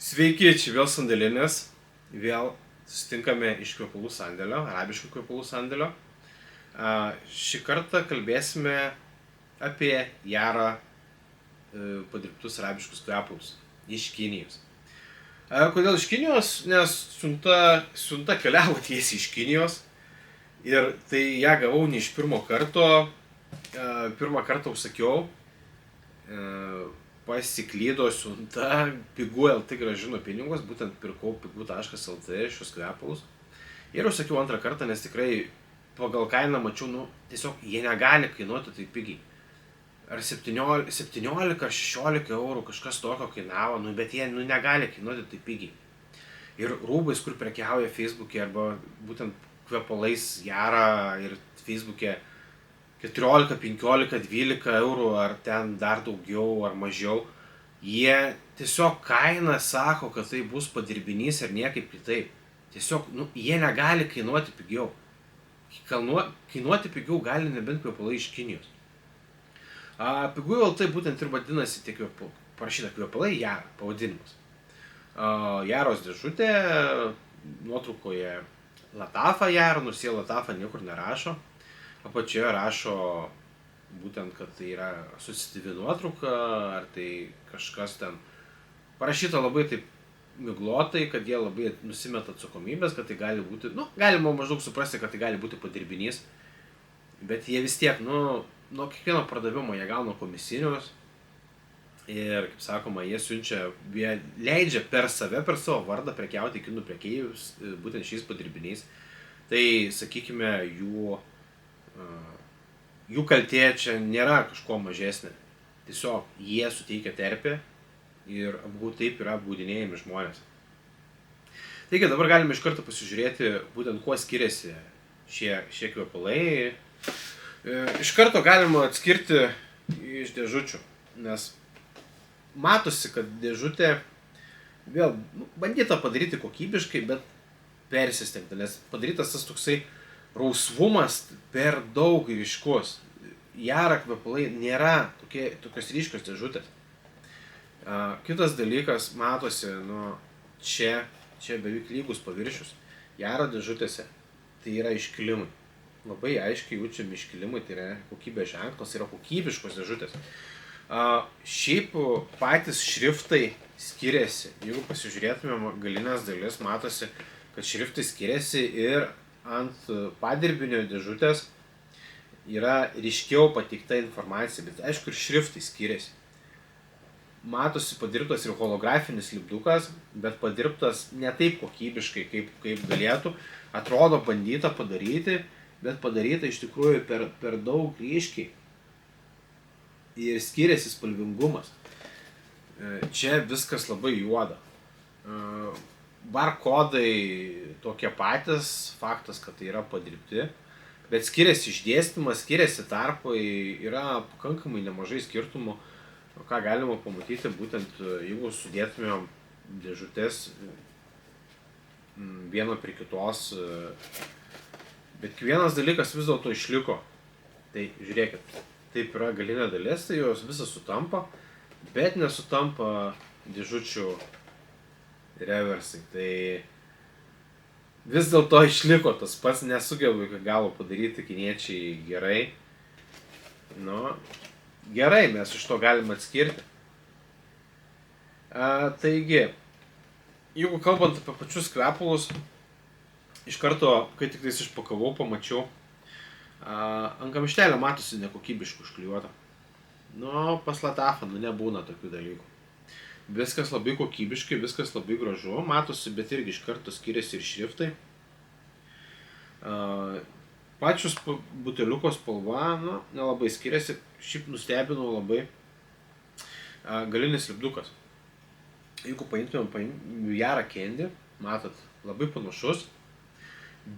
Sveiki, čia vėl sandėlinės. Vėl susitinkame iš kvepalų sandėlio, arabiškų kvepalų sandėlio. Šį kartą kalbėsime apie Jara padirbtus arabiškus kvepalus iš Kinijos. Kodėl iš Kinijos? Nes siunta keliavo tiesiai iš Kinijos ir tai ją gavau ne iš pirmo karto. Pirmą kartą užsakiau, pasiklydo siunta, Pigu.lt grąžino pinigus, būtent pirkau Pigu.lt šios kvepalus. Ir užsakiau antrą kartą, nes tikrai pagal kainą mačiau, tiesiog jie negali kainuoti taip pigiai. Ar 17 ar 16 eurų kažkas tokio kainavo, bet jie negali kainuoti taip pigiai. Ir rūbais, kur prekiauja Facebook'e arba būtent kvepalais Jara ir Facebook'e 14, 15, 12 eurų ar ten dar daugiau ar mažiau, jie tiesiog kainą sako, kad tai bus padirbinys ir niekaip kitaip. Tiesiog, jie negali kainuoti pigiau. Kainuoti pigiau gali nebent kvepalai iš Kinijos. Pigu.lt būtent ir vadinasi tie parašyta kvepalai Jara, pavadinimas. Jaros dėžutė, nuotraukoje Latafa Jara, nors jie Latafa niekur nerašo. Apačioje rašo būtent, kad tai yra asociatyvi nuotrauka, ar tai kažkas ten parašyta labai taip miglotai, kad jie labai nusimeta atsakomybės, kad tai gali būti, galima maždaug suprasti, kad tai gali būti padirbinys, bet jie vis tiek, nuo kiekvieno pardavimo jie gauna komisinius ir, kaip sakoma, jie leidžia per save, per savo vardą prekiauti kinų prekeivius būtent šiais padirbiniais. Tai, sakykime, jų kaltė čia nėra kažko mažesnė. Tiesiog jie suteikia terpę ir taip yra apgaudinėjami žmonės. Taigi dabar galime iš karto pasižiūrėti būtent kuo skiriasi šie kvepalai. Iš karto galima atskirti iš dėžučių, nes matosi, kad dėžutė vėl bandyta padaryti kokybiškai, bet persistengta, nes padarytas tas toksai rausvumas per daug ryškus. Jara kvepalai nėra tokios ryškios dėžutės. Kitas dalykas, matosi, čia beveik lygus paviršius. Jara dėžutėse tai yra iškilimai. Labai aiškiai jaučiami iškilimai, tai yra kokybės ženklas, yra kokybiškos dėžutės. Šiaip patys šriftai skiriasi. Jeigu pasižiūrėtume galinės dalis, matosi, kad šriftai skiriasi ir ant padirbinio dėžutės yra ryškiau pateikta informacija, bet aišku ir šriftai skiriasi. Matosi padirbtas ir holografinis lipdukas, bet padirbtas ne taip kokybiškai, kaip galėtų. Atrodo bandyta padaryti, bet padaryta iš tikrųjų per daug ryškiai. Ir skiriasi spalvingumas. Čia viskas labai juoda. Barkodai tokie patys, faktas, kad tai yra padirbti, bet skiriasi išdėstymas, skiriasi tarpai, yra pakankamai nemažai skirtumų, ką galima pamatyti, būtent jeigu sudėtumėm dėžutės vieną prie kitos, bet vienas dalykas vis dėlto išliko. Tai žiūrėkit, taip yra galinė dalis, tai jos visas sutampa, bet nesutampa dėžučių reversai. Tai vis dėlto išliko tas pats, nesugeba iki galo padaryti kiniečiai gerai. Gerai, mes iš to galime atskirti. Taigi, jeigu kalbant apie pačius kvepalus, iš karto, kai tik tais išpakavau, pamačiau, ant kamštelio matosi nekokybiškai užklijuota. Pas Latafą, nebūna tokių dalykų. Viskas labai kokybiškai, viskas labai gražu, matosi, bet irgi iš karto skiriasi ir šriftai. Pačios buteliuko spalva, nelabai skiriasi, šiaip nustebino labai galinis lipdukas. Jeigu paimtumėm Jara Candy, matot, labai panašus,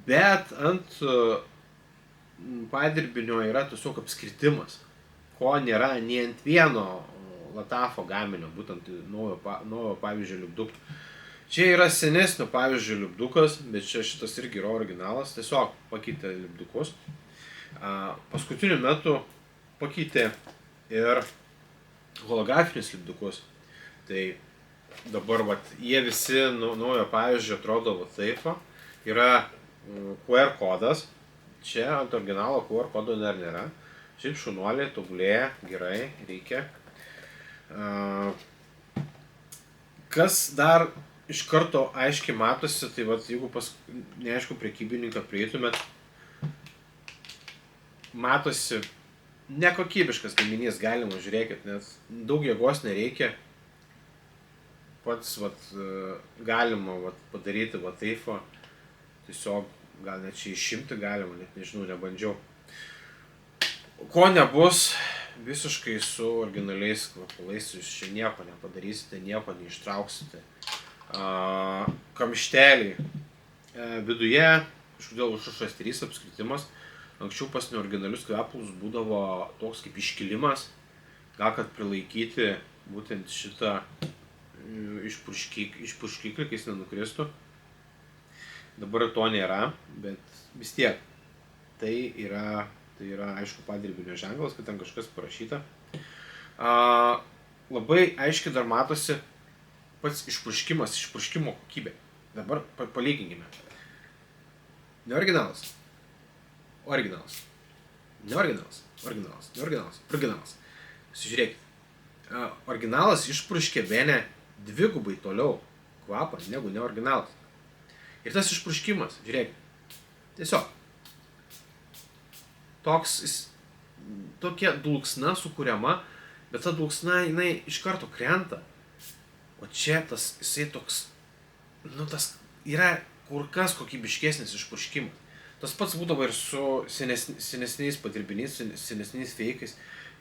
bet ant padirbinio yra tiesiog apskritimas, ko nėra nei ant vieno Latafo gaminio, būtent naujo pavyzdžio lipdukų. Čia yra senesnio pavyzdžio lipdukas, bet čia šitas irgi yra originalas, tiesiog pakeitė lipdukus. Paskutiniu metu pakeitė ir holografinius lipdukus. Tai dabar vat, jie visi naujo pavyzdžio atrodo va taip, yra QR kodas, čia ant originalo QR kodo dar nėra, šiaip šunuoliai tobulėja, gerai, reikia. Kas dar iš karto aiškiai matosi, tai vat, jeigu neaišku prekybininką prieitumėt, matosi nekokybiškas gaminys, galima, žiūrėkit, nes daug jėgos nereikia, pats vat, galima vat, padaryti va taip, tiesiog gal net čia išimti galima, net nežinau, nebandžiau. Ko nebus, visiškai su originaliais kvepalais jūs čia nieko nepadarysite, nieko neištrauksite. Kamšteliai. Viduje, kažkodėl užrašas 3 apskritimas, anksčiau pas neoriginalius kvepalus būdavo toks kaip iškilimas, gal kad prilaikyti būtent šitą išpurškiklį, kai jis nenukristų. Dabar to nėra, bet vis tiek tai yra aišku padirbinio ženklas, kad ten kažkas parašyta. Labai aiškiai dar matosi pats išpurškimo kokybė. Dabar palyginkime. Neoriginalas. Originalas. Neoriginalas. Originalas. Neoriginalas. Originalas. Žiūrėkit. Originalas išpurškė bene 2 gubai toliau kvapą negu neoriginalas. Ir tas išpurškimas, žiūrėkit, tiesiog tokia dulksna sukuriama, bet ta dulksna, jinai iš karto krenta. O čia jisai toks, tas yra kur kas kokybiškesnis išpurškimas. Tas pats būdavo ir su senesniais padirbiniais, senesniais feikais.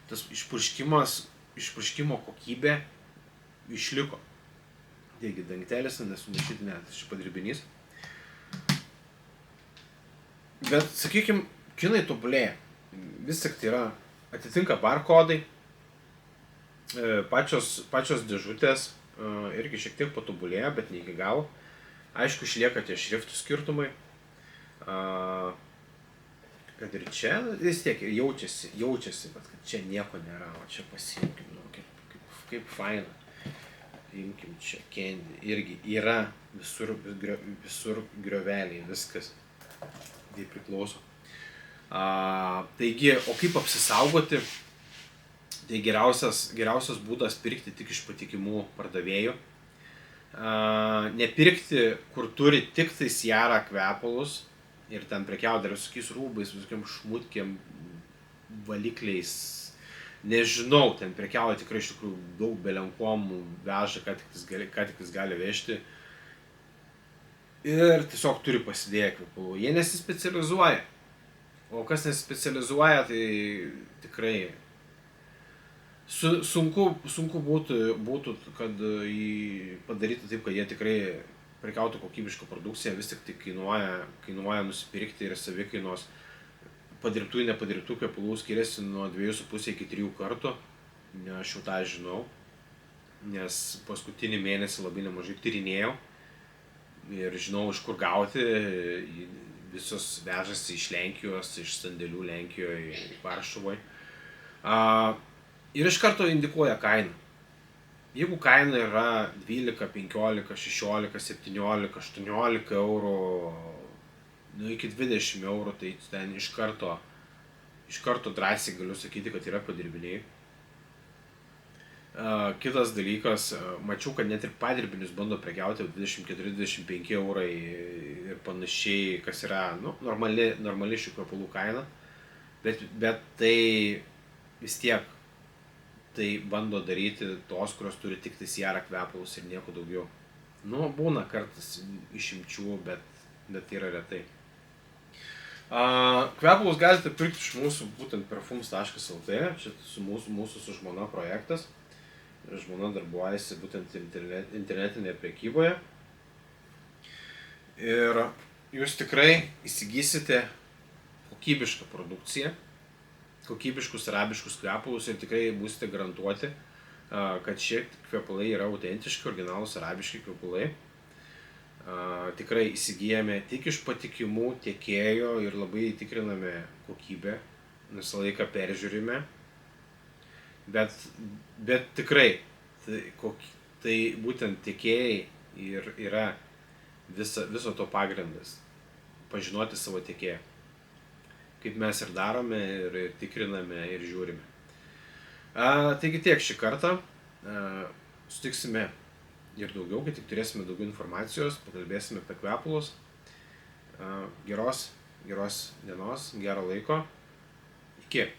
Tas išpurškimo kokybė išliko. Taigi dangtelis, nesumaišyti net šis padirbinys. Bet, sakykim, kinai tobulėja. Vis tik tai yra, atitinka barkodai, pačios dėžutės irgi šiek tiek patobulėja, bet ne iki galo. Aišku, išlieka tie šriftų skirtumai. Kad ir čia, vis tiek jaučiasi, bet kad čia nieko nėra, o čia pasiimkim, kaip faina. Imkim čia candy, irgi yra visur grioveliai, viskas. Tai priklauso. Taigi, o kaip apsisaugoti? Tai geriausias būdas pirkti tik iš patikimų pardavėjų. Nepirkti, kur turi tik tai Ciara kvepalus ir ten prekiauja dar visokiais rūbais, visokiam šmutkiam, valikliais. Nežinau, ten prekiauja tikrai iš tikrųjų daug belenkomų, veža, ką tik jis gali vežti. Ir tiesiog turi pasidėję kvepalų. Jie nesispecializuoja. O kas nesispecializuoja, tai tikrai sunku būtų, kad jį padaryti taip, kad jie tikrai prekiautų kokybišką produkciją, vis tik tai kainuoja nusipirkti ir savikainos padirbtų ir nepadirbtų kvepalų skiriasi nuo 2,5 iki 3 kartų. Aš jau tą žinau, nes paskutinį mėnesį labai nemažai tyrinėjau. Ir žinau, iš kur gauti, visos vežasi iš Lenkijos, iš sandėlių Lenkijoje, Varšuvoje. Ir iš karto indikuoja kainą. Jeigu kaina yra 12, 15, 16, 17, 18 eurų, iki 20 eurų, tai ten iš karto drąsiai galiu sakyti, kad yra padirbiniai. Kitas dalykas, mačiau, kad net ir padirbinius bando prekiauti 24-25 eurai ir panašiai, kas yra normali šių kvepalų kaina, bet tai vis tiek tai bando daryti tos, kurios turi tik tai Ciara kvepalus ir nieko daugiau. Būna kartais išimčių, bet yra retai. Kvepalus galite pirkti iš mūsų būtent perfums.lt, čia su mūsų su žmona projektas. Žmona darbuojasi būtent internetinėje prekyboje. Ir jūs tikrai įsigysite kokybišką produkciją, kokybiškus arabiškus kvepalus ir tikrai būsite garantuoti, kad šie kvepalai yra autentiški, originalūs arabiški kvepalai. Tikrai įsigijame tik iš patikimų tiekėjo ir labai tikriname kokybę, visą laiką peržiūrime. Bet tikrai, Tai būtent tiekėjai ir yra viso to pagrindas. Pažinoti savo tiekėją. Kaip mes ir darome, ir tikriname, ir žiūrime. Taigi tiek šį kartą. Sutiksime ir daugiau, kai tik turėsime daugiau informacijos, pakalbėsime apie kvepalus. Geros dienos, gero laiko. Iki.